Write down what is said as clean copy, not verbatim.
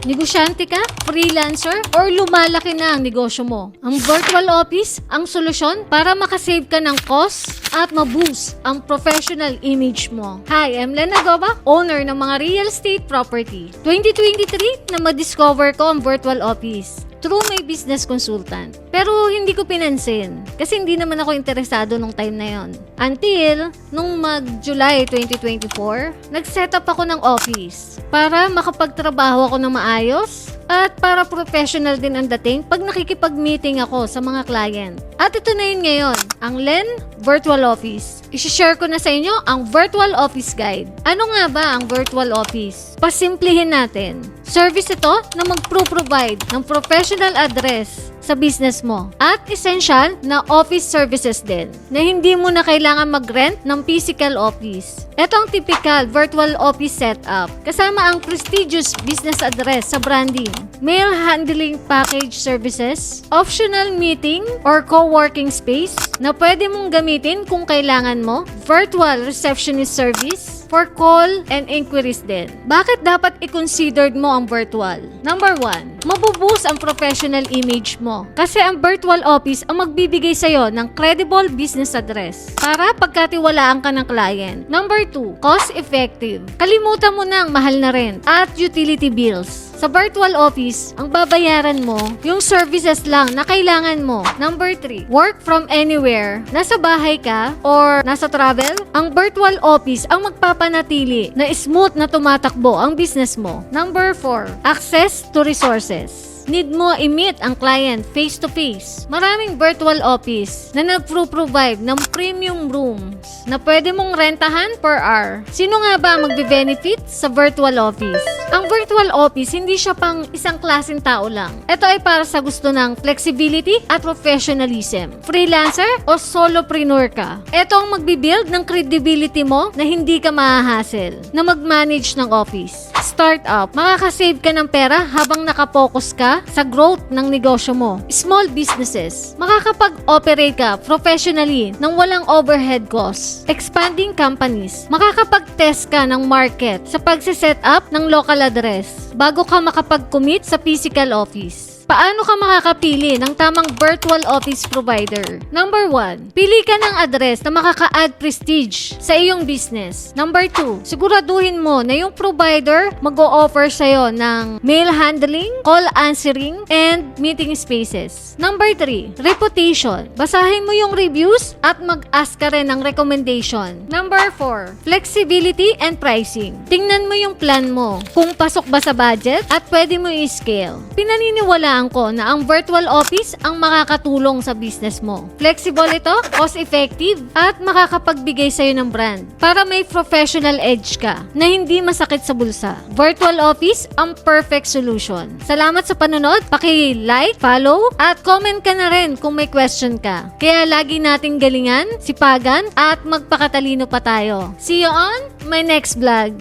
Negosyante ka, freelancer, or lumalaki na ang negosyo mo? Ang virtual office ang solusyon para makasave ka ng cost at ma-boost ang professional image mo. Hi, I'm Lena Goba, owner ng mga real estate property. 2023 na ma-discover ko ang virtual office through my business consultant. Pero hindi ko pinansin kasi hindi naman ako interesado nung time na yon. Until nung mag-July 2024, nag-set up ako ng office para makapagtrabaho ako ng maayos at para professional din ang dating pag nakikipag-meeting ako sa mga client. At ito na yun ngayon, ang Len Virtual Office. I-share ko na sa inyo ang Virtual Office Guide. Ano nga ba ang Virtual Office? Pasimplihin natin. Service ito na mag-provide ng professional address sa business mo at essential na office services din na hindi mo na kailangan mag-rent ng physical office. Ito ang typical virtual office setup kasama ang prestigious business address sa branding, mail handling package services, optional meeting or co-working space na pwede mong gamitin kung kailangan mo, virtual receptionist service for call and inquiries din. Bakit dapat i-considered mo ang virtual? Number 1, mabuboost ang professional image mo. Kasi ang virtual office ang magbibigay sa'yo ng credible business address para pagkatiwalaan ka ng client. Number 2, cost effective. Kalimutan mo na ang mahal na rent at utility bills. Sa virtual office, ang babayaran mo, yung services lang na kailangan mo. Number 3, work from anywhere. Nasa bahay ka or nasa travel, ang virtual office ang magpapanatili na smooth na tumatakbo ang business mo. Number 4, access to resources. Need mo i-meet ang client face-to-face. Maraming virtual office na nag-provide ng premium rooms na pwede mong rentahan per hour. Sino nga ba magbe-benefit sa virtual office? Ang virtual office, hindi siya pang isang klaseng tao lang. Ito ay para sa gusto ng flexibility at professionalism. Freelancer o solopreneur ka. Ito ang magbibuild ng credibility mo na hindi ka mahahassle na mag-manage ng office. Startup, makakasave ka ng pera habang nakapokus ka sa growth ng negosyo mo. Small businesses, makakapag-operate ka professionally nang walang overhead costs. Expanding companies, makakapag-test ka ng market sa pagsiset up ng local address bago ka makapag-commit sa physical office. Paano ka makakapili ng tamang virtual office provider? Number 1, pili ka ng address na makaka-add prestige sa iyong business. Number 2, siguraduhin mo na yung provider mag-o-offer sa'yo ng mail handling, call answering, and meeting spaces. Number 3, reputation. Basahin mo yung reviews at mag-ask ka rin ng recommendation. Number 4, flexibility and pricing. Tingnan mo yung plan mo kung pasok ba sa budget at pwede mo i-scale. Pinaniniwalaan ko na ang virtual office ang makakatulong sa business mo. Flexible ito, cost-effective, at makakapagbigay sa'yo ng brand para may professional edge ka na hindi masakit sa bulsa. Virtual office ang perfect solution. Salamat sa panonood. Paki-like, follow, at comment ka na rin kung may question ka. Kaya lagi nating galingan, sipagan, at magpakatalino pa tayo. See you on my next vlog.